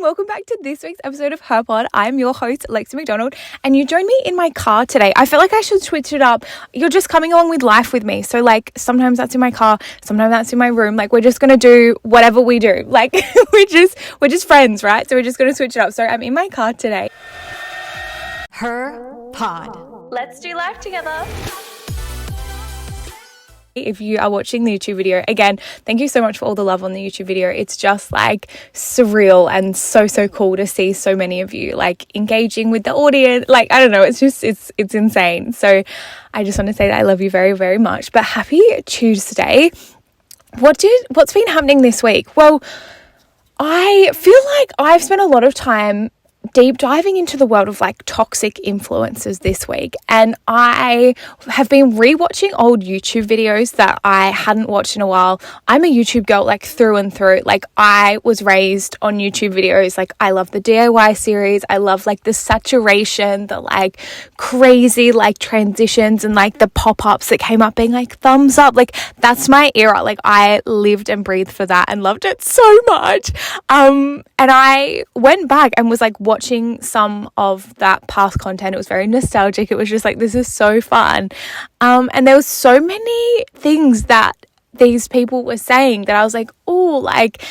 welcome back to this week's episode of HerPod. I'm your host, Lexy McDonald, and you join me in my car today. I feel like I should switch it up. You're just coming along with life with me. So like sometimes that's in my car, sometimes that's in my room. Like we're just going to do whatever we do. Like we're just friends, right? So we're just going to switch it up. So I'm in my car today. HerPod. Let's do life together. If you are watching the YouTube video, again, thank you so much for all the love on the YouTube video. It's just like surreal and so cool to see so many of you like engaging with the audience. Like, I don't know, it's insane. So I just want to say that I love you very, very much. But happy Tuesday. What's been happening this week? Well, I feel like I've spent a lot of time deep diving into the world of like toxic influences this week, and I have been rewatching old YouTube videos that I hadn't watched in a while. I'm a YouTube girl like through and through. Like I was raised on YouTube videos. Like I love the DIY series. I love like the saturation, the like crazy like transitions and like the pop-ups that came up being like thumbs up. Like that's my era. Like I lived and breathed for that and loved it so much. And I went back and was like watching some of that past content. It was very nostalgic. It was just like, this is so fun. And there was so many things that these people were saying that I was like, oh, like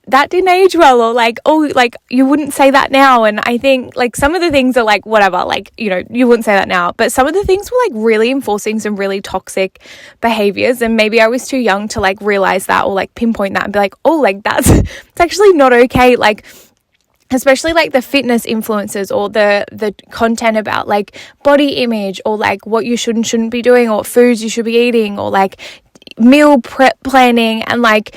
that didn't age well, or like, oh, like you wouldn't say that now. And I think like some of the things are like, whatever, like, you know, you wouldn't say that now, but some of the things were like really enforcing some really toxic behaviors. And maybe I was too young to like realize that or like pinpoint that and be like, oh, like it's actually not okay. Like, especially like the fitness influencers or the content about like body image or like what you should and shouldn't be doing or what foods you should be eating or like meal prep planning. And like,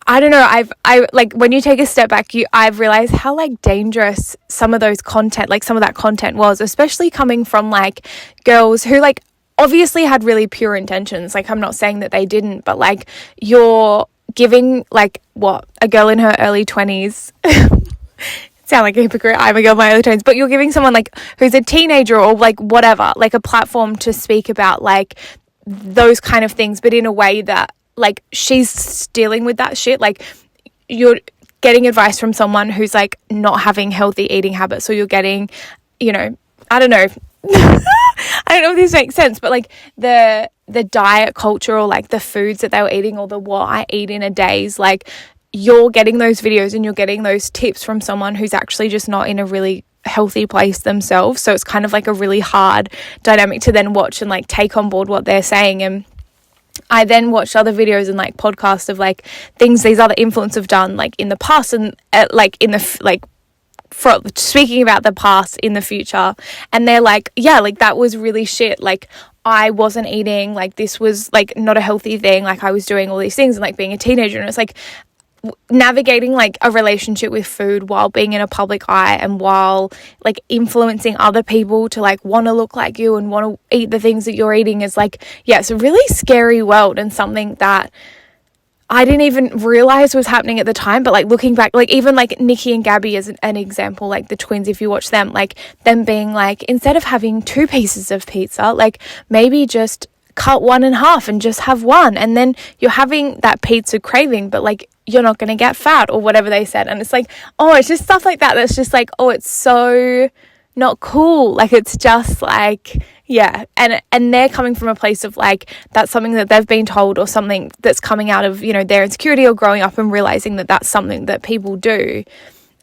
I don't know, I like when you take a step back, I've realized how like dangerous some of those content, like some of that content was, especially coming from like girls who like obviously had really pure intentions. Like I'm not saying that they didn't, but like you're giving like a girl in her early 20s sound like a hypocrite. I'm a girl in my early 20s, but you're giving someone like who's a teenager or like whatever, like a platform to speak about like those kind of things, but in a way that like she's dealing with that shit. Like you're getting advice from someone who's like not having healthy eating habits, or you're getting, you know, I don't know. I don't know if this makes sense, but like the diet culture or like the foods that they were eating or the what I eat in a day's, like you're getting those videos and you're getting those tips from someone who's actually just not in a really healthy place themselves. So it's kind of like a really hard dynamic to then watch and like take on board what they're saying. And I then watched other videos and like podcasts of like things these other influencers have done like in the past and like in the like for speaking about the past in the future, and they're like, yeah, like that was really shit. Like I wasn't eating, like this was like not a healthy thing. Like I was doing all these things and like being a teenager, and it's like navigating like a relationship with food while being in a public eye and while like influencing other people to like want to look like you and want to eat the things that you're eating is like, yeah, it's a really scary world, and something that I didn't even realize was happening at the time. But like looking back, like even like Nikki and Gabby as an example, like the twins, if you watch them, like them being like, instead of having 2 pieces of pizza, like maybe just cut one in half and just have one, and then you're having that pizza craving, but like you're not going to get fat or whatever they said. And it's like, oh, it's just stuff like that that's just like, oh, it's so not cool. Like it's just like, yeah, and they're coming from a place of like that's something that they've been told, or something that's coming out of, you know, their insecurity or growing up and realizing that that's something that people do,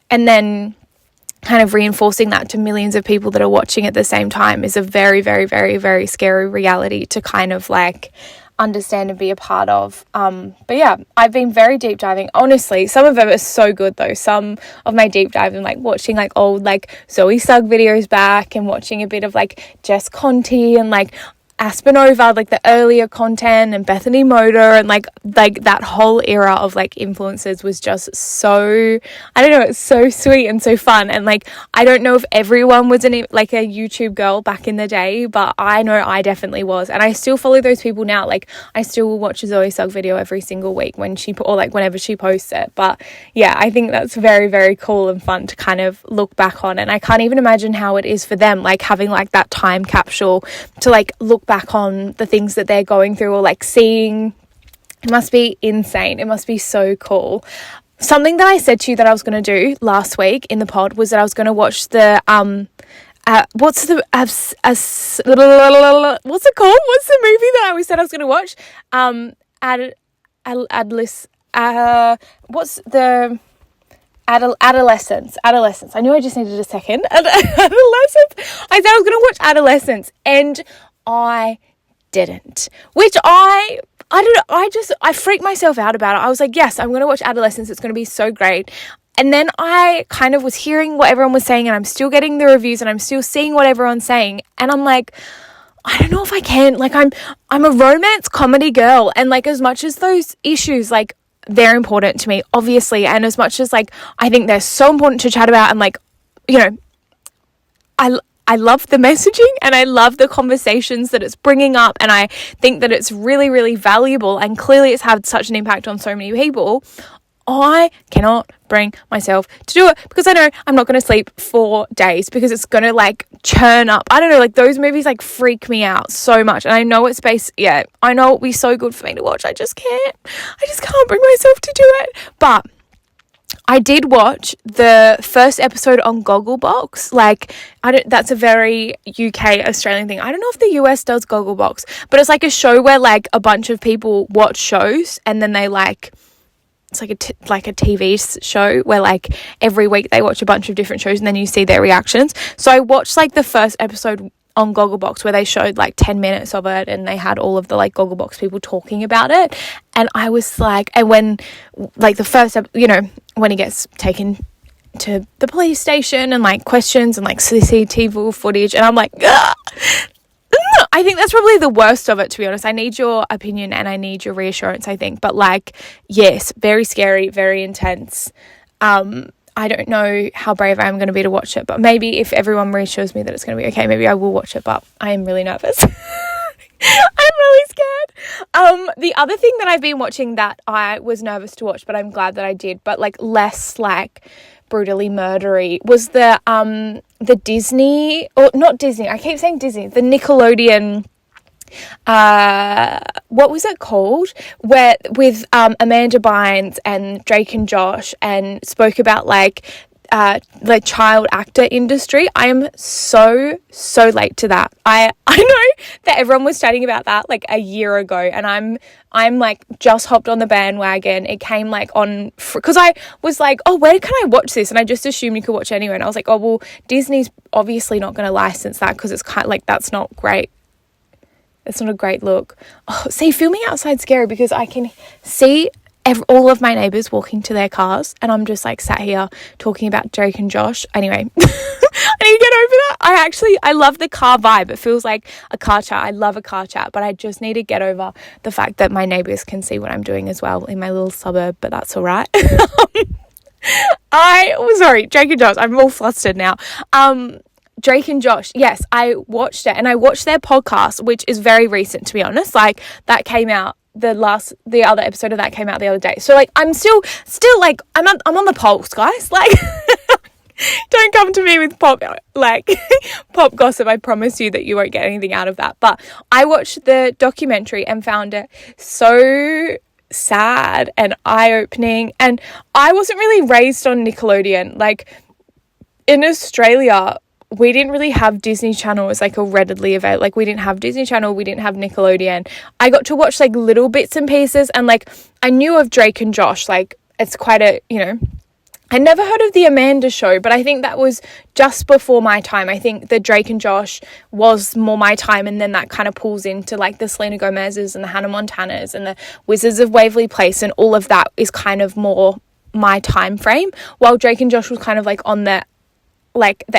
and then kind of reinforcing that to millions of people that are watching at the same time is a very, very, very, very scary reality to kind of like understand and be a part of. But yeah, I've been very deep diving. Honestly, some of them are so good though. Some of my deep diving, like watching like old like Zoe Sugg videos back and watching a bit of like Jess Conti and like Aspenova, like the earlier content, and Bethany Motor, and like that whole era of like influencers was just so, I don't know, it's so sweet and so fun. And like I don't know if everyone was like a YouTube girl back in the day, but I know I definitely was, and I still follow those people now. Like I still will watch a Zoe Sugg video every single week when she or like whenever she posts it. But yeah, I think that's very, very cool and fun to kind of look back on, and I can't even imagine how it is for them, like having like that time capsule to like look back on the things that they're going through, or like seeing. It must be insane. It must be so cool. something that I said to you that I was going to do last week in the pod was that I was going to watch the what's it called? What's the movie that I always said I was going to watch? What's the Adolescence. I knew I just needed a second. Adolescence. I said I was going to watch Adolescence, and I didn't. Which I don't know. I freaked myself out about it. I was like, yes, I'm going to watch Adolescence. It's going to be so great. And then I kind of was hearing what everyone was saying, and I'm still getting the reviews, and I'm still seeing what everyone's saying. And I'm like, I don't know if I can. Like, I'm a romance comedy girl, and like, as much as those issues, like, they're important to me, obviously, and as much as like I think they're so important to chat about, and like, you know, I love the messaging and I love the conversations that it's bringing up, and I think that it's really, really valuable, and clearly it's had such an impact on so many people. I cannot bring myself to do it because I know I'm not going to sleep for days because it's going to like churn up. I don't know, like those movies like freak me out so much, and I know it's I know it'll be so good for me to watch. I just can't bring myself to do it. But I did watch the first episode on Gogglebox. Like, that's a very UK Australian thing. I don't know if the US does Gogglebox, but it's like a show where like a bunch of people watch shows, and then they like, it's like a TV show where like every week they watch a bunch of different shows and then you see their reactions. So I watched like the first episode on Gogglebox where they showed like 10 minutes of it, and they had all of the like Gogglebox people talking about it. And I was like, and when like the first, when he gets taken to the police station and like questions and like CCTV footage, and I'm like, ugh! I think that's probably the worst of it, to be honest. I need your opinion and I need your reassurance, I think. But like, yes, very scary, very intense. I don't know how brave I am going to be to watch it, but maybe if everyone reassures me that it's going to be okay, maybe I will watch it, but I am really nervous. I'm really scared. The other thing that I've been watching that I was nervous to watch, but I'm glad that I did, but like less like brutally murdery, was the Disney, or not Disney, I keep saying Disney, the Nickelodeon, what was it called, where with Amanda Bynes and Drake and Josh, and spoke about like the child actor industry. I am so late to that. I know that everyone was chatting about that like a year ago, and I'm like just hopped on the bandwagon. It came like on because I was like, oh, where can I watch this? And I just assumed you could watch anywhere, and I was like, oh well, Disney's obviously not going to license that because it's kind of like, that's not great. It's not a great look. Oh, see, filming outside scary because I can see all of my neighbours walking to their cars, and I'm just like sat here talking about Drake and Josh. Anyway, I need to get over that. I love the car vibe. It feels like a car chat. I love a car chat, but I just need to get over the fact that my neighbours can see what I'm doing as well in my little suburb, but that's all right. Sorry, Drake and Josh. I'm all flustered now. Drake and Josh, yes, I watched it, and I watched their podcast, which is very recent, to be honest. Like, that came out, the other episode of that came out the other day. So like, I'm still like, I'm on the pulse, guys. Like, don't come to me with pop gossip. I promise you that you won't get anything out of that. But I watched the documentary and found it so sad and eye-opening. And I wasn't really raised on Nickelodeon. Like, in Australia, we didn't really have Disney Channel as like a readily available, like we didn't have Disney Channel, we didn't have Nickelodeon. I got to watch like little bits and pieces, and like I knew of Drake and Josh, like it's quite a, I never heard of the Amanda Show, but I think that was just before my time. I think the Drake and Josh was more my time, and then that kind of pulls into like the Selena Gomez's and the Hannah Montanas and the Wizards of Waverly Place, and all of that is kind of more my time frame, while Drake and Josh was kind of like on the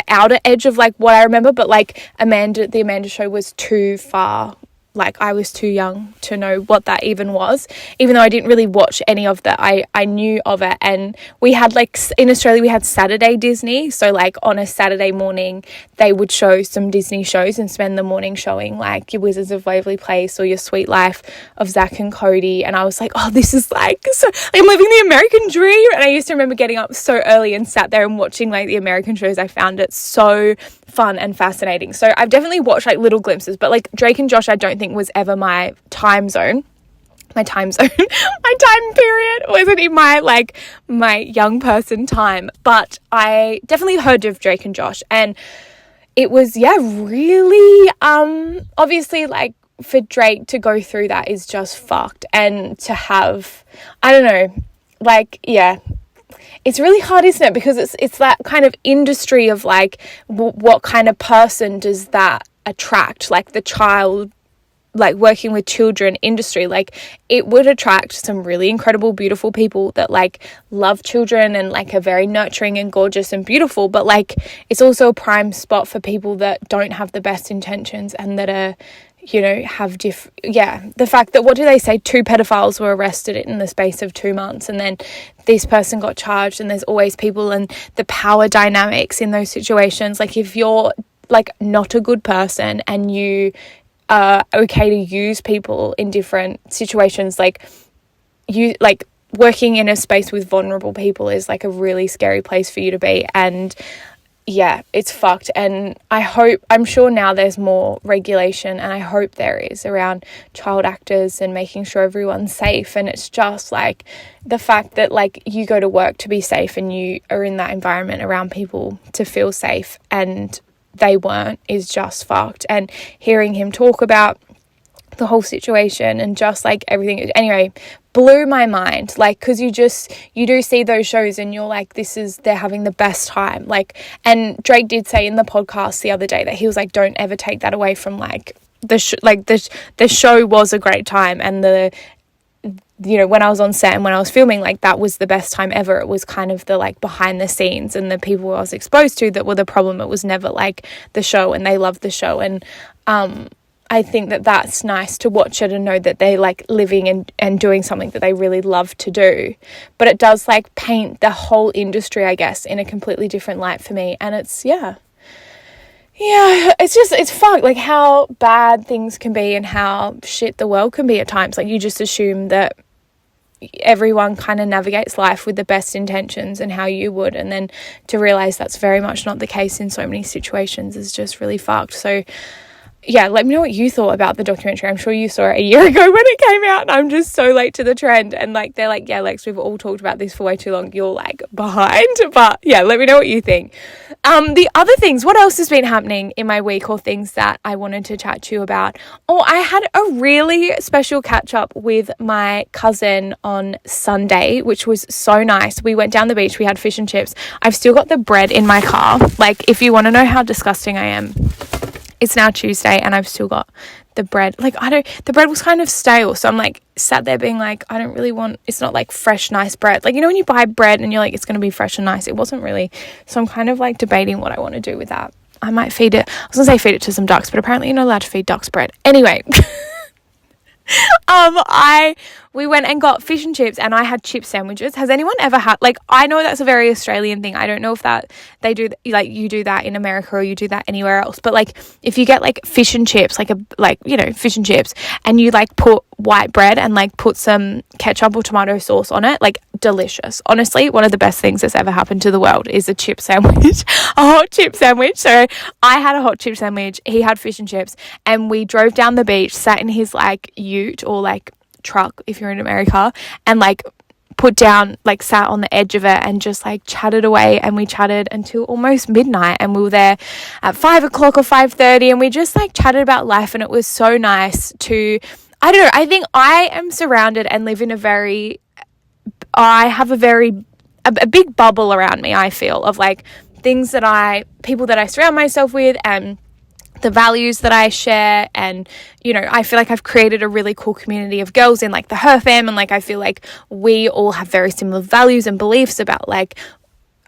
outer edge of like what I remember, but like the Amanda Show was too far. Like, I was too young to know what that even was, even though I didn't really watch any of that. I knew of it, and we had like, in Australia we had Saturday Disney, so like on a Saturday morning they would show some Disney shows and spend the morning showing like your Wizards of Waverly Place or your Sweet Life of Zach and Cody, and I was like, oh, this is like, so I'm living the American dream. And I used to remember getting up so early and sat there and watching like the American shows. I found it so fun and fascinating. So I've definitely watched like little glimpses, but like Drake and Josh I don't think was ever my time zone. my time zone, my time period wasn't in my young person time, but I definitely heard of Drake and Josh, and it was, really, obviously, like, for Drake to go through that is just fucked, and to have, I don't know, like, it's really hard, isn't it? Because it's that kind of industry of, like, what kind of person does that attract, like, the child, like, working with children industry. Like, it would attract some really incredible, beautiful people that, like, love children and, like, are very nurturing and gorgeous and beautiful, but, like, it's also a prime spot for people that don't have the best intentions and that are, you know, have the fact that, what do they say, 2 pedophiles were arrested in the space of 2 months, and then this person got charged, and there's always people, and the power dynamics in those situations. Like, if you're, like, not a good person and you are okay to use people in different situations, like, you, like, working in a space with vulnerable people is, like, a really scary place for you to be. And it's fucked. And I'm sure now there's more regulation, and I hope there is, around child actors and making sure everyone's safe. And it's just, like, the fact that, like, you go to work to be safe and you are in that environment around people to feel safe, and they weren't, is just fucked. And hearing him talk about the whole situation and just, like, everything, anyway, blew my mind. Like, because you do see those shows and you're like, they're having the best time. Like, and Drake did say in the podcast the other day that he was like, don't ever take that away from, like, the show was a great time, and you know, when I was on set and when I was filming, like, that was the best time ever. It was kind of the, like, behind the scenes and the people I was exposed to that were the problem. It was never, like, the show, and they loved the show. And I think that that's nice to watch it and know that they're, like, living and doing something that they really love to do. But it does, like, paint the whole industry, I guess, in a completely different light for me. And it's, it's fucked, like, how bad things can be and how shit the world can be at times. Like, you just assume that everyone kind of navigates life with the best intentions and how you would, and then to realize that's very much not the case in so many situations is just really fucked. So let me know what you thought about the documentary. I'm sure you saw it a year ago when it came out, and I'm just so late to the trend. And, like, they're like, Lex, we've all talked about this for way too long. You're, like, behind. But let me know what you think. The other things, what else has been happening in my week, or things that I wanted to chat to you about? I had a really special catch up with my cousin on Sunday, which was so nice. We went down the beach. We had fish and chips. I've still got the bread in my car. Like, if you want to know how disgusting I am, it's now Tuesday and I've still got the bread. Like, the bread was kind of stale. So I'm, like, sat there being like, I don't really want, it's not, like, fresh, nice bread. Like, you know, when you buy bread and you're like, it's going to be fresh and nice. It wasn't really. So I'm kind of, like, debating what I want to do with that. I might feed it. I was going to say feed it to some ducks, but apparently you're not allowed to feed ducks bread. Anyway, we went and got fish and chips, and I had chip sandwiches. Has anyone ever had, like, I know that's a very Australian thing. I don't know if that they do, like, you do that in America or you do that anywhere else. But, like, if you get, like, fish and chips, fish and chips, and you, like, put white bread and, like, put some ketchup or tomato sauce on it, like, delicious. Honestly, one of the best things that's ever happened to the world is a chip sandwich, a hot chip sandwich. So I had a hot chip sandwich, he had fish and chips, and we drove down the beach, sat in his, like, ute or, like, truck if you're in America, and, like, put down, like, sat on the edge of it and just, like, chatted away. And we chatted until almost midnight, and we were there at 5 o'clock or 5:30, and we just, like, chatted about life. And it was so nice to, I don't know, I think I am surrounded and live in a big bubble around me, I feel, of, like, people that I surround myself with, and the values that I share. And, you know, I feel like I've created a really cool community of girls in, like, the Her Fam, and, like, I feel like we all have very similar values and beliefs about, like,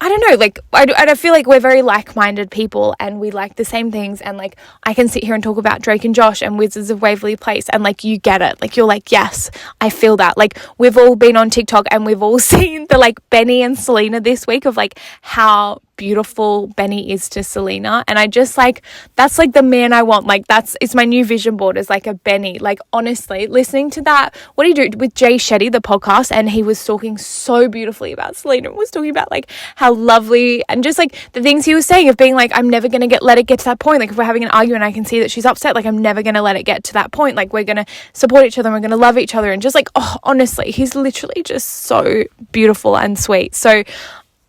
I don't know, like, I feel like we're very like-minded people, and we like the same things. And, like, I can sit here and talk about Drake and Josh and Wizards of Waverly Place, and, like, you get it. Like, you're like, yes, I feel that. Like, we've all been on TikTok and we've all seen the, like, Benny and Selena this week of, like, how beautiful Benny is to Selena. And I just like, that's like the man I want. Like it's my new vision board is like a Benny. Like honestly, listening to that, what do you do with Jay Shetty, the podcast, and he was talking so beautifully about Selena, was talking about like how lovely and just like the things he was saying of being like, I'm never going to let it get to that point. Like if we're having an argument, I can see that she's upset. Like I'm never going to let it get to that point. Like we're going to support each other and we're going to love each other. And just like, oh, honestly, he's literally just so beautiful and sweet. So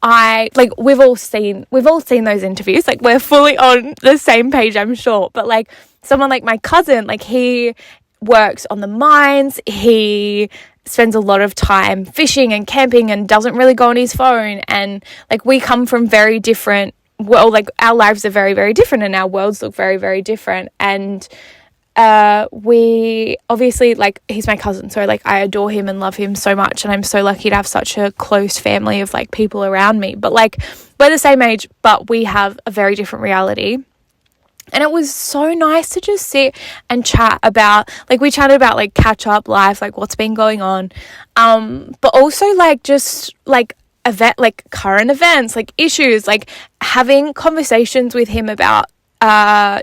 we've all seen those interviews. Like we're fully on the same page, I'm sure. But like someone like my cousin, like he works on the mines. He spends a lot of time fishing and camping and doesn't really go on his phone. And like we come from very different, well, like our lives are very, very different and our worlds look very, very different. And we obviously, like, he's my cousin, so like I adore him and love him so much, and I'm so lucky to have such a close family of like people around me. But like we're the same age, but we have a very different reality. And it was so nice to just sit and chat about, like, we chatted about like catch up life, like what's been going on, but also like just like current events, like issues, like having conversations with him about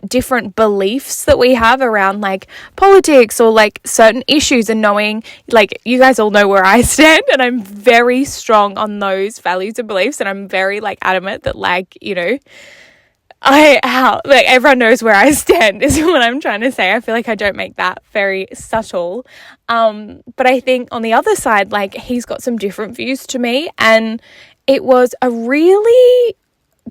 different beliefs that we have around like politics or like certain issues, and knowing, like, you guys all know where I stand, and I'm very strong on those values and beliefs, and I'm very like adamant that, like, you know, like everyone knows where I stand is what I'm trying to say. I feel like I don't make that very subtle, but I think on the other side, like, he's got some different views to me, and it was a really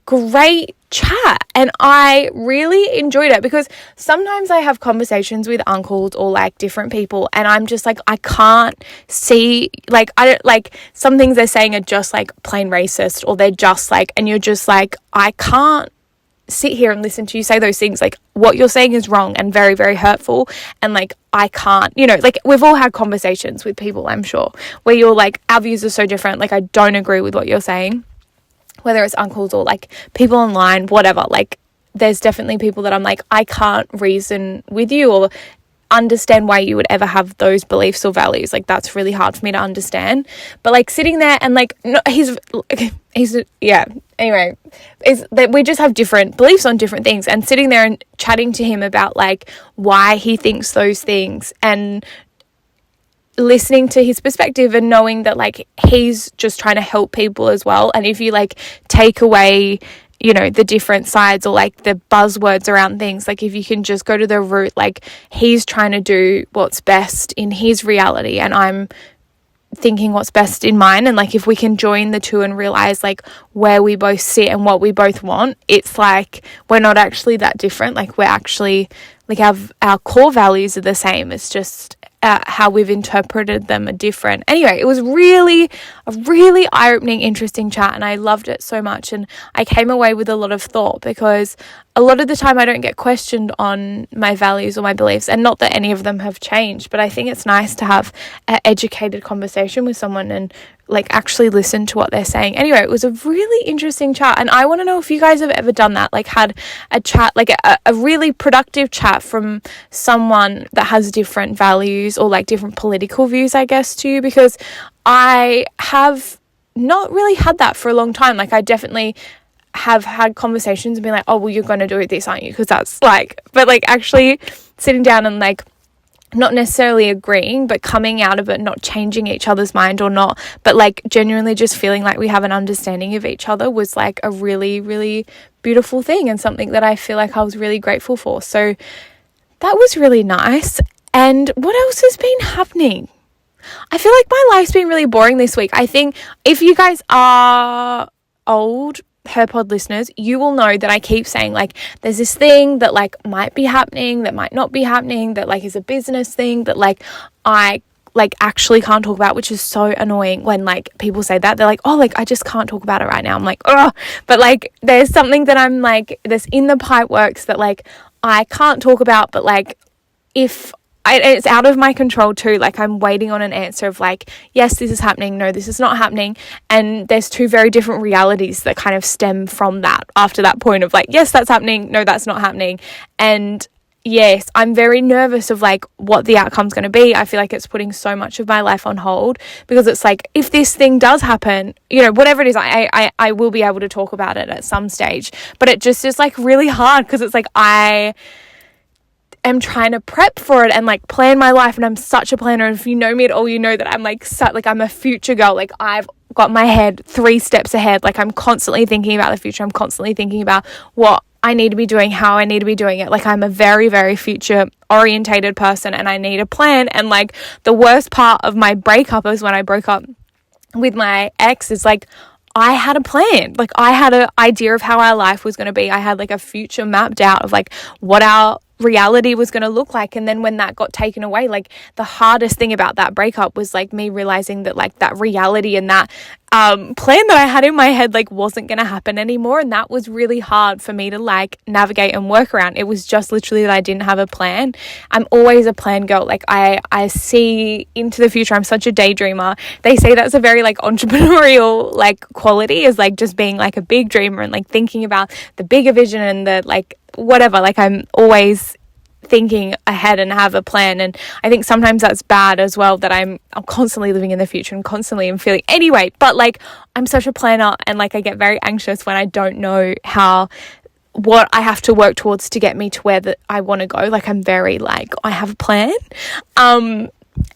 great chat, and I really enjoyed it, because sometimes I have conversations with uncles or like different people, and I'm just like, I can't see, like, I don't, like, some things they're saying are just like plain racist, or they're just like, and you're just like, I can't sit here and listen to you say those things. Like, what you're saying is wrong and very, very hurtful, and like I can't, you know, like, we've all had conversations with people, I'm sure, where you're like, our views are so different, like I don't agree with what you're saying, whether it's uncles or like people online, whatever. Like, there's definitely people that I'm like, I can't reason with you or understand why you would ever have those beliefs or values. Like, that's really hard for me to understand. But like sitting there and like, no, he's yeah, anyway, is that we just have different beliefs on different things, and sitting there and chatting to him about like why he thinks those things, and listening to his perspective, and knowing that like he's just trying to help people as well. And if you like take away, you know, the different sides or like the buzzwords around things, like if you can just go to the root, like he's trying to do what's best in his reality, and I'm thinking what's best in mine. And like if we can join the two and realize like where we both sit and what we both want, it's like we're not actually that different. Like, we're actually like our core values are the same. It's just how we've interpreted them are different. Anyway, it was a really eye-opening, interesting chat, and I loved it so much, and I came away with a lot of thought, because a lot of the time I don't get questioned on my values or my beliefs, and not that any of them have changed, but I think it's nice to have an educated conversation with someone and like actually listen to what they're saying. Anyway, it was a really interesting chat, and I want to know if you guys have ever done that, like had a chat, like a really productive chat from someone that has different values or like different political views, I guess, to you, because I have not really had that for a long time. Like, I definitely have had conversations and been like, oh, well, you're going to do this, aren't you? Because that's like, but like actually sitting down and like not necessarily agreeing, but coming out of it, not changing each other's mind or not, but like genuinely just feeling like we have an understanding of each other, was like a really, really beautiful thing, and something that I feel like I was really grateful for. So that was really nice. And what else has been happening? I feel like my life's been really boring this week. I think if you guys are old HerPod listeners, you will know that I keep saying like there's this thing that like might be happening, that might not be happening, that like is a business thing that like I like actually can't talk about, which is so annoying when like people say that. They're like, oh, like I just can't talk about it right now. I'm like, oh, but like there's something that I'm like, there's in the pipe works that like I can't talk about, but like if it's out of my control too. Like, I'm waiting on an answer of like, yes, this is happening. No, this is not happening. And there's two very different realities that kind of stem from that after that point of like, yes, that's happening. No, that's not happening. And yes, I'm very nervous of like what the outcome's going to be. I feel like it's putting so much of my life on hold, because it's like, if this thing does happen, you know, whatever it is, I will be able to talk about it at some stage. But it just is like really hard, because it's like I am trying to prep for it and like plan my life, and I'm such a planner. And if you know me at all, you know that I'm like I'm a future girl. Like, I've got my head 3 steps ahead. Like, I'm constantly thinking about the future. I'm constantly thinking about what I need to be doing, how I need to be doing it. Like, I'm a very, very future orientated person, and I need a plan. And like, the worst part of my breakup is when I broke up with my ex, is like, I had a plan. Like, I had an idea of how our life was going to be. I had like a future mapped out of like what our reality was going to look like. And then when that got taken away, like, the hardest thing about that breakup was like me realizing that like that reality and that plan that I had in my head like wasn't going to happen anymore. And that was really hard for me to like navigate and work around. It was just literally that I didn't have a plan. I'm always a plan girl. Like, I see into the future. I'm such a daydreamer. They say that's a very like entrepreneurial like quality, is like just being like a big dreamer and like thinking about the bigger vision and the like whatever. Like, I'm always thinking ahead and have a plan. And I think sometimes that's bad as well, that I'm constantly living in the future and constantly am feeling anyway. But like, I'm such a planner, and like I get very anxious when I don't know what I have to work towards to get me to where that I want to go. Like, I'm very like, I have a plan.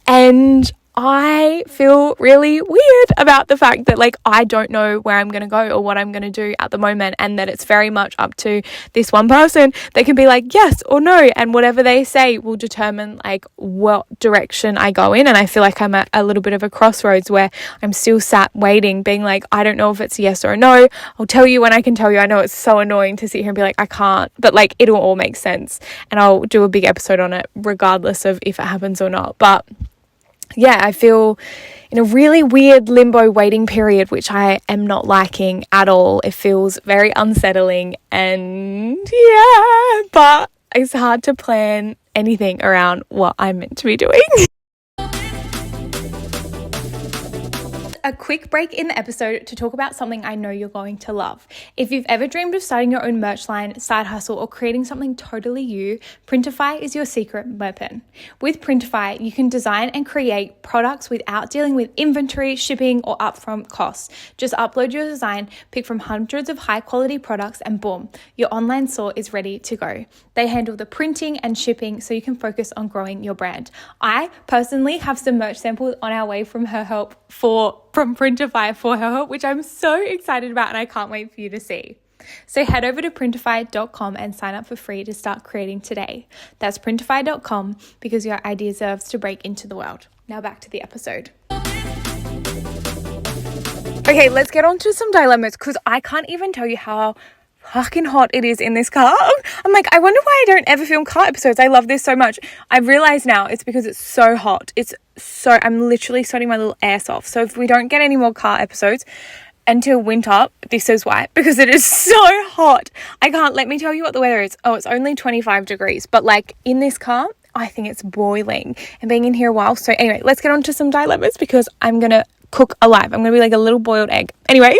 And I feel really weird about the fact that like I don't know where I'm going to go or what I'm going to do at the moment, and that it's very much up to this one person. They can be like yes or no, and whatever they say will determine like what direction I go in. And I feel like I'm at a little bit of a crossroads where I'm still sat waiting, being like, I don't know if it's a yes or a no. I'll tell you when I can tell you. I know it's so annoying to sit here and be like, I can't, but like it'll all make sense, and I'll do a big episode on it regardless of if it happens or not. But yeah, I feel in a really weird limbo waiting period, which I am not liking at all. It feels very unsettling, and yeah, but it's hard to plan anything around what I'm meant to be doing. A quick break in the episode to talk about something I know you're going to love. If you've ever dreamed of starting your own merch line, side hustle, or creating something totally you, Printify is your secret weapon. With Printify, you can design and create products without dealing with inventory, shipping, or upfront costs. Just upload your design, pick from hundreds of high quality products, and boom, your online store is ready to go. They handle the printing and shipping so you can focus on growing your brand. I personally have some merch samples on our way from HerHelp from Printify for HerHelp, which I'm so excited about, and I can't wait for you to see. So head over to printify.com and sign up for free to start creating today. That's printify.com, because your idea deserves to break into the world. Now back to the episode. Okay, let's get on to some dilemmas, because I can't even tell you how fucking hot it is in this car. I'm like, I wonder why I don't ever film car episodes. I love this so much. I've realized now it's because it's so hot. I'm literally sweating my little ass off. So if we don't get any more car episodes until winter, this is why, because it is so hot. Let me tell you what the weather is. Oh, it's only 25 degrees, but like in this car, I think it's boiling, and being in here a while. So anyway, let's get on to some dilemmas, because I'm going to cook alive. I'm going to be like a little boiled egg. Anyway.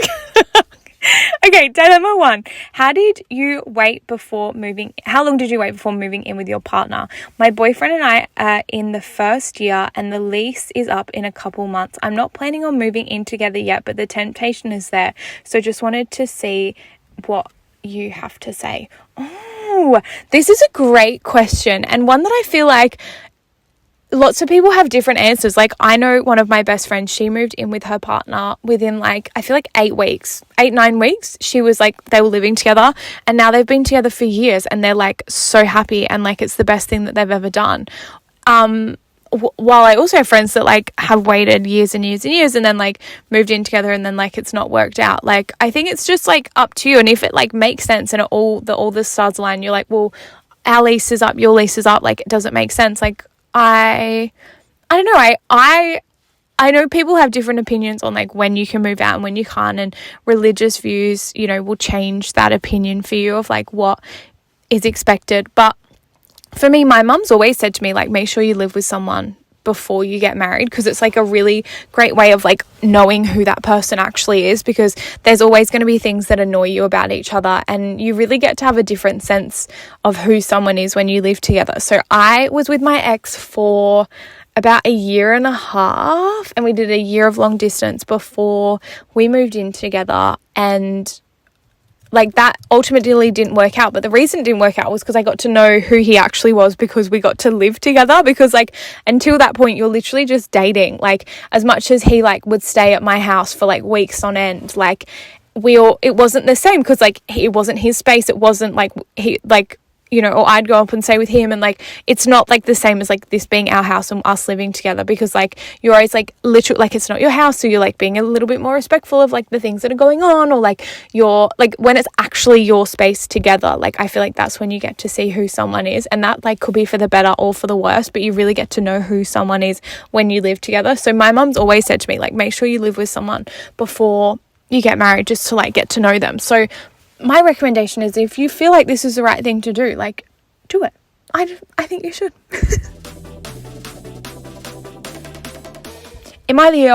Okay, dilemma 1. How long did you wait before moving in with your partner? My boyfriend and I are in the first year, and the lease is up in a couple months. I'm not planning on moving in together yet, but the temptation is there. So just wanted to see what you have to say. Oh, this is a great question, and one that I feel like lots of people have different answers. Like, I know one of my best friends, she moved in with her partner within like, I feel like 9 weeks. She was like, they were living together, and now they've been together for years, and they're like so happy, and like it's the best thing that they've ever done. While I also have friends that like have waited years and years and years, and then like moved in together, and then like it's not worked out. Like, I think it's just like up to you, and if it like makes sense and all the stars align, you're like, well, our lease is up, your lease is up, like, does it make sense? Like, I don't know. I know people have different opinions on like when you can move out and when you can't, and religious views, you know, will change that opinion for you of like what is expected. But for me, my mum's always said to me, like, make sure you live with someone before you get married, because it's like a really great way of like knowing who that person actually is, because there's always going to be things that annoy you about each other, and you really get to have a different sense of who someone is when you live together. So I was with my ex for about a year and a half, and we did a year of long distance before we moved in together, and like that ultimately didn't work out. But the reason it didn't work out was because I got to know who he actually was, because we got to live together. Because like until that point you're literally just dating. Like as much as he like would stay at my house for like weeks on end, like it wasn't the same, because like it wasn't his space. It wasn't like he like, you know, or I'd go up and stay with him, and like it's not like the same as like this being our house and us living together, because like you're always like literally like it's not your house, so you're like being a little bit more respectful of like the things that are going on, or like you're like when it's actually your space together, like I feel like that's when you get to see who someone is, and that like could be for the better or for the worse, but you really get to know who someone is when you live together. So my mum's always said to me like, make sure you live with someone before you get married, just to like get to know them. So my recommendation is, if you feel like this is the right thing to do, like do it. I think you should. Am I the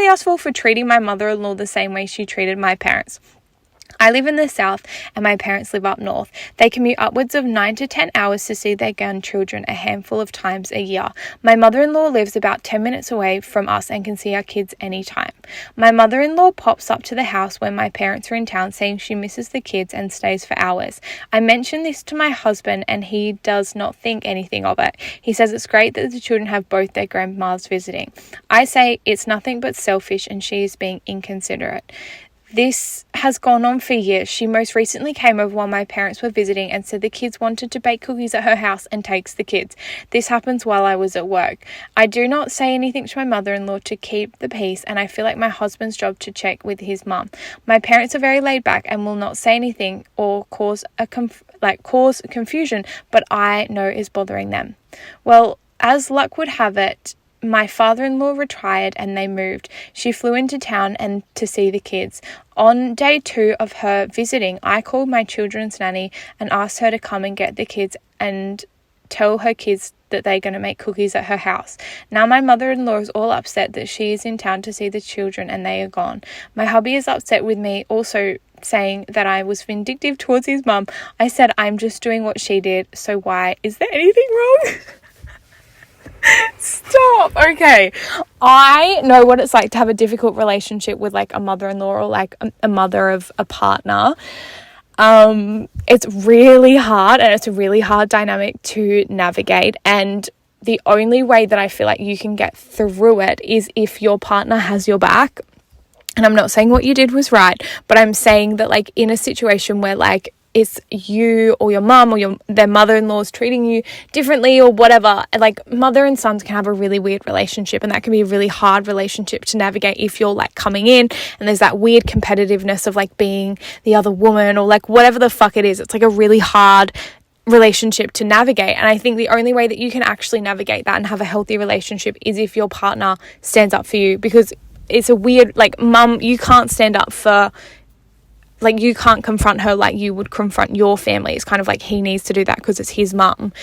asshole for treating my mother-in-law the same way she treated my parents? I live in the south and my parents live up north. They commute upwards of 9 to 10 hours to see their grandchildren a handful of times a year. My mother-in-law lives about 10 minutes away from us and can see our kids anytime. My mother-in-law pops up to the house when my parents are in town, saying she misses the kids and stays for hours. I mention this to my husband and he does not think anything of it. He says it's great that the children have both their grandmas visiting. I say it's nothing but selfish and she is being inconsiderate. This has gone on for years. She most recently came over while my parents were visiting and said the kids wanted to bake cookies at her house and takes the kids. This happens while I was at work. I do not say anything to my mother-in-law to keep the peace, and I feel like my husband's job to check with his mum. My parents are very laid back and will not say anything or cause confusion, but I know is bothering them. Well, as luck would have it, my father-in-law retired and they moved. She flew into town and to see the kids. On day 2 of her visiting, I called my children's nanny and asked her to come and get the kids and tell her kids that they're going to make cookies at her house. Now my mother-in-law is all upset that she is in town to see the children and they are gone. My hubby is upset with me, also saying that I was vindictive towards his mum. I said I'm just doing what she did, so why? Is there anything wrong? Stop. Okay, I know what it's like to have a difficult relationship with like a mother-in-law or like a mother of a partner. It's really hard, and it's a really hard dynamic to navigate, and the only way that I feel like you can get through it is if your partner has your back. And I'm not saying what you did was right, but I'm saying that like in a situation where like it's you or your mum or their mother-in-law is treating you differently or whatever, like mother and sons can have a really weird relationship, and that can be a really hard relationship to navigate if you're like coming in and there's that weird competitiveness of like being the other woman or like whatever the fuck it is. It's like a really hard relationship to navigate, and I think the only way that you can actually navigate that and have a healthy relationship is if your partner stands up for you, because it's a weird, like mum, you can't stand up for, like you can't confront her like you would confront your family. It's kind of like he needs to do that because it's his mum,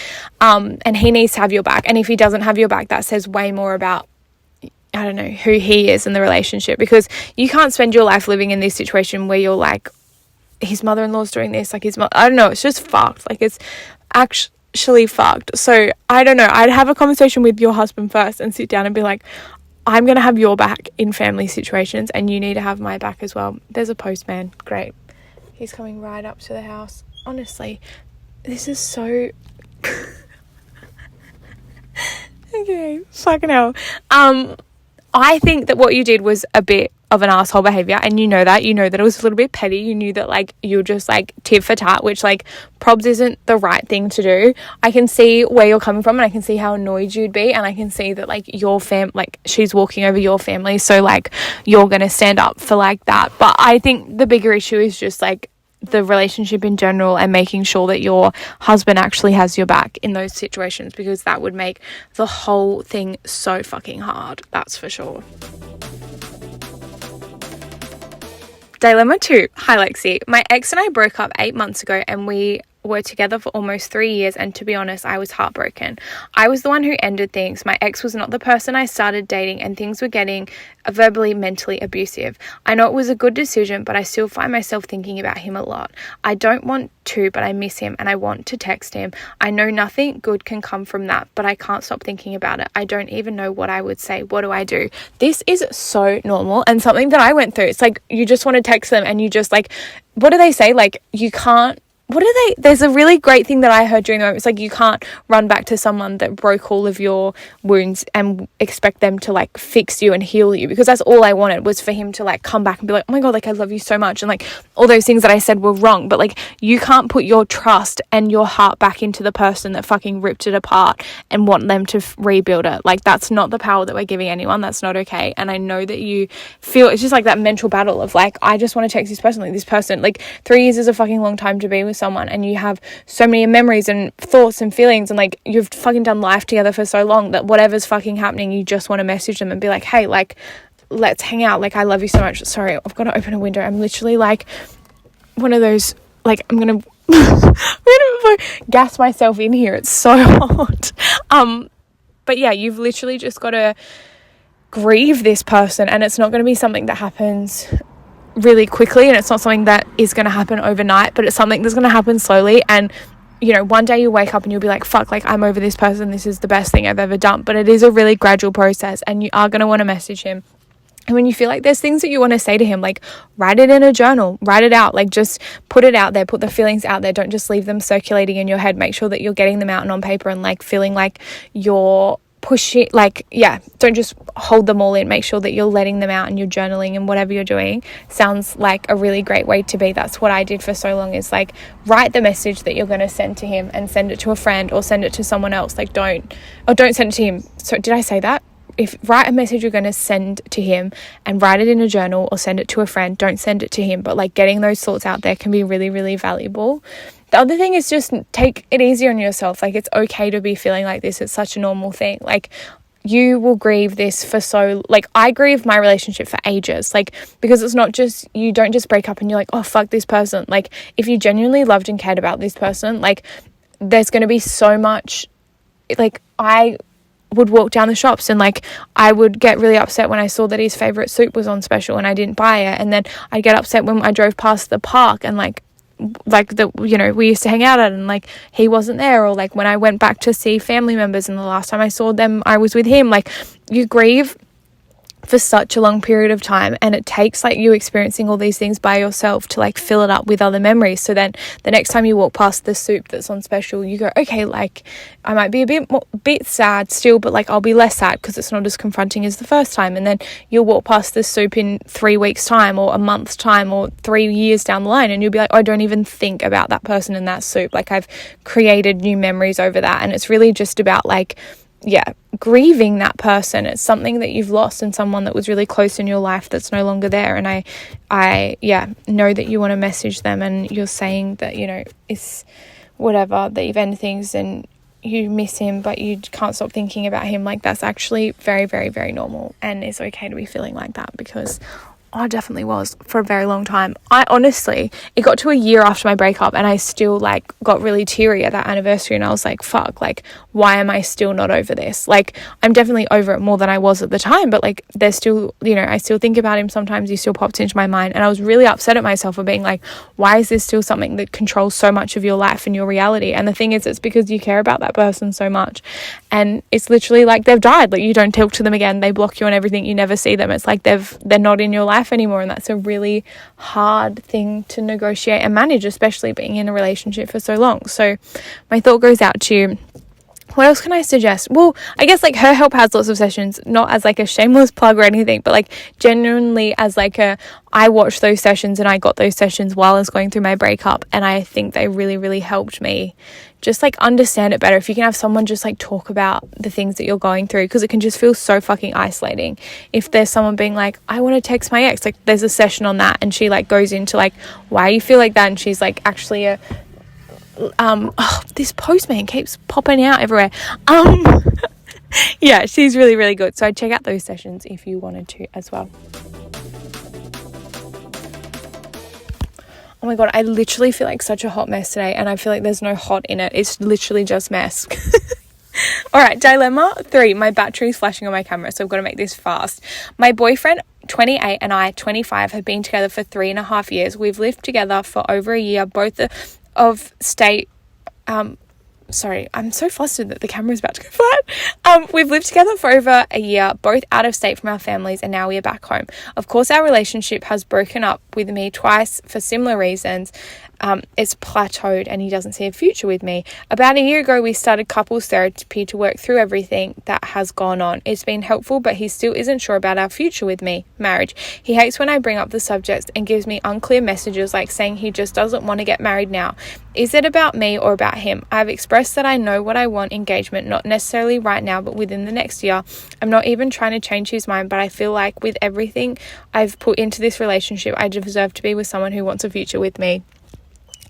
and he needs to have your back, and if he doesn't have your back, that says way more about, I don't know, who he is in the relationship, because you can't spend your life living in this situation where you're like, his mother-in-law's doing this, like I don't know, it's just fucked, like it's actually fucked. So I don't know, I'd have a conversation with your husband first and sit down and be like, I'm going to have your back in family situations and you need to have my back as well. There's a postman. Great. He's coming right up to the house. Honestly, this is so... Okay, fucking hell. I think that what you did was a bit of an asshole behavior, and you know that it was a little bit petty. You knew that like you're just like tit for tat, which like probs isn't the right thing to do. I can see where you're coming from, and I can see how annoyed you'd be, and I can see that like your like she's walking over your family, so like you're gonna stand up for like that. But I think the bigger issue is just like the relationship in general, and making sure that your husband actually has your back in those situations, because that would make the whole thing so fucking hard, that's for sure. Dilemma 2. Hi Lexy. My ex and I broke up 8 months ago and we were together for almost 3 years, and to be honest, I was heartbroken. I was the one who ended things. My ex was not the person I started dating, and things were getting verbally, mentally abusive. I know it was a good decision, but I still find myself thinking about him a lot. I don't want to, but I miss him and I want to text him. I know nothing good can come from that, but I can't stop thinking about it. I don't even know what I would say. What do I do? This is so normal and something that I went through. It's like you just want to text them and you just like, what do they say? Like you can't, there's a really great thing that I heard during the moment. It's like you can't run back to someone that broke all of your wounds and expect them to like fix you and heal you, because that's all I wanted, was for him to like come back and be like, oh my God, like I love you so much, and like all those things that I said were wrong. But like you can't put your trust and your heart back into the person that fucking ripped it apart and want them to rebuild it. Like that's not the power that we're giving anyone. That's not okay. And I know that you feel, it's just like that mental battle of like, I just want to text this person, like this person, like 3 years is a fucking long time to be with someone, and you have so many memories and thoughts and feelings, and like you've fucking done life together for so long that whatever's fucking happening, you just want to message them and be like, hey, like let's hang out, like I love you so much. Sorry, I've got to open a window. I'm literally like one of those, like I'm gonna gas myself in here, it's so hot. But yeah, you've literally just got to grieve this person, and it's not going to be something that happens really quickly, and it's not something that is going to happen overnight, but it's something that's going to happen slowly. And you know, one day you wake up and you'll be like, fuck, like I'm over this person, this is the best thing I've ever done. But it is a really gradual process, and you are going to want to message him. And when you feel like there's things that you want to say to him, like write it in a journal, write it out, like just put it out there, put the feelings out there. Don't just leave them circulating in your head. Make sure that you're getting them out and on paper, and like feeling like you're pushing, like, yeah, don't just hold them all in. Make sure that you're letting them out and you're journaling, and whatever you're doing sounds like a really great way to be. That's what I did for so long, is like write the message that you're going to send to him and send it to a friend or send it to someone else. Like don't send it to him. So did I say that? If write a message you're going to send to him and write it in a journal or send it to a friend, don't send it to him. But like getting those thoughts out there can be really, really valuable. The other thing is just take it easy on yourself. Like it's okay to be feeling like this. It's such a normal thing. Like you will grieve this for so, like I grieved my relationship for ages, like because it's not just, you don't just break up and you're like, oh fuck this person. Like if you genuinely loved and cared about this person, like there's going to be so much, like I would walk down the shops and like I would get really upset when I saw that his favorite soup was on special and I didn't buy it, and then I'd get upset when I drove past the park and like the, you know, we used to hang out at, and like he wasn't there, or like when I went back to see family members and the last time I saw them I was with him. Like you grieve for such a long period of time, and it takes like you experiencing all these things by yourself to like fill it up with other memories. So then the next time you walk past the soup that's on special, you go, okay, like I might be a bit sad still, but like I'll be less sad because it's not as confronting as the first time. And then you'll walk past the soup in 3 weeks time or a month's time or 3 years down the line, and you'll be like, oh, I don't even think about that person in that soup. Like I've created new memories over that. And it's really just about like, yeah, grieving that person. It's something that you've lost, and someone that was really close in your life that's no longer there. And I know that you want to message them and you're saying that, you know, it's whatever, that you've ended things and you miss him, but you can't stop thinking about him. Like that's actually very, very, very normal, and it's okay to be feeling like that, because I definitely was for a very long time. I honestly, it got to a year after my breakup and I still like got really teary at that anniversary, and I was like, fuck, like why am I still not over this? Like I'm definitely over it more than I was at the time, but like there's still, you know, I still think about him sometimes. He still pops into my mind, and I was really upset at myself for being like, why is this still something that controls so much of your life and your reality? And the thing is, it's because you care about that person so much, and it's literally like they've died. Like you don't talk to them again, they block you on everything, you never see them. It's like they're not in your life anymore, and that's a really hard thing to negotiate and manage, especially being in a relationship for so long. So my thought goes out to you. What else can I suggest? Well, I guess like HerHelp has lots of sessions, not as like a shameless plug or anything, but like genuinely as like I watched those sessions and I got those sessions while I was going through my breakup, and I think they really, really helped me just like understand it better. If you can have someone just like talk about the things that you're going through, because it can just feel so fucking isolating. If there's someone being like, I want to text my ex, like there's a session on that, and she like goes into like why you feel like that, and she's like actually this postman keeps popping out everywhere. Yeah, she's really, really good. So I'd check out those sessions if you wanted to as well. Oh my God, I literally feel like such a hot mess today, and I feel like there's no hot in it. It's literally just mess. All right, dilemma 3. My battery's flashing on my camera, so I've got to make this fast. My boyfriend, 28, and I, 25, have been together for 3.5 years. We've lived together for over a year, both of state... Sorry, I'm so flustered that the camera's about to go flat. We've lived together for over a year, both out of state from our families, and now we are back home. Of course, our relationship has broken up with me twice for similar reasons. It's plateaued and he doesn't see a future with me. About a year ago, we started couples therapy to work through everything that has gone on. It's been helpful, but he still isn't sure about our future with me, marriage. He hates when I bring up the subject and gives me unclear messages like saying he just doesn't want to get married now. Is it about me or about him? I've expressed that I know what I want, engagement, not necessarily right now, but within the next year. I'm not even trying to change his mind, but I feel like with everything I've put into this relationship, I deserve to be with someone who wants a future with me.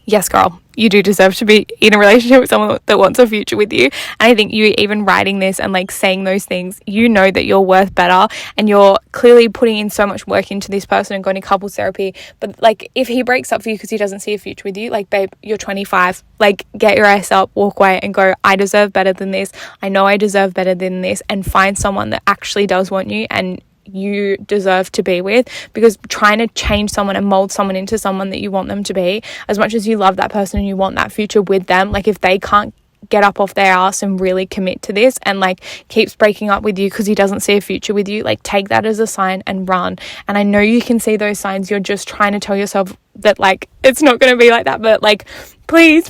Yes, girl, you do deserve to be in a relationship with someone that wants a future with you. And I think you even writing this and like saying those things, you know that you're worth better, and you're clearly putting in so much work into this person and going to couples therapy. But like, if he breaks up for you because he doesn't see a future with you, like, babe, you're 25, like, get your ass up, walk away and go, I deserve better than this. I know I deserve better than this, and find someone that actually does want you and you deserve to be with. Because trying to change someone and mold someone into someone that you want them to be, as much as you love that person and you want that future with them, like, if they can't get up off their ass and really commit to this and like keeps breaking up with you because he doesn't see a future with you, like, take that as a sign and run. And I know you can see those signs, you're just trying to tell yourself that like it's not going to be like that, but like, please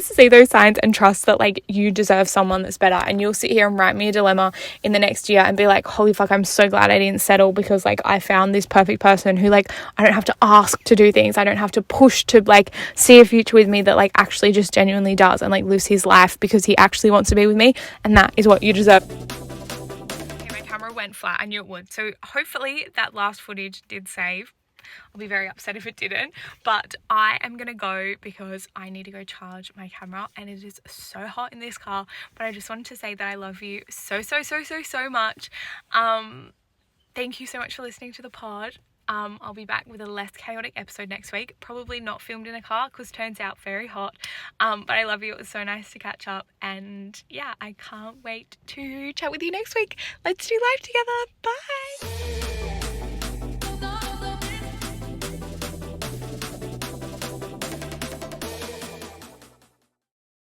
see those signs and trust that like you deserve someone that's better. And you'll sit here and write me a dilemma in the next year and be like, holy fuck, I'm so glad I didn't settle, because like I found this perfect person who like I don't have to ask to do things, I don't have to push to like see a future with me, that like actually just genuinely does and like lives his life because he actually wants to be with me. And that is what you deserve. Okay, my camera went flat. I knew it would. So hopefully that last footage did save. I'll be very upset if it didn't, but I am gonna go because I need to go charge my camera, and it is so hot in this car. But I just wanted to say that I love you so much. Thank you so much for listening to the pod. I'll be back with a less chaotic episode next week, probably not filmed in a car because turns out very hot. But I love you. It was so nice to catch up, and yeah, I can't wait to chat with you next week. Let's do life together. Bye.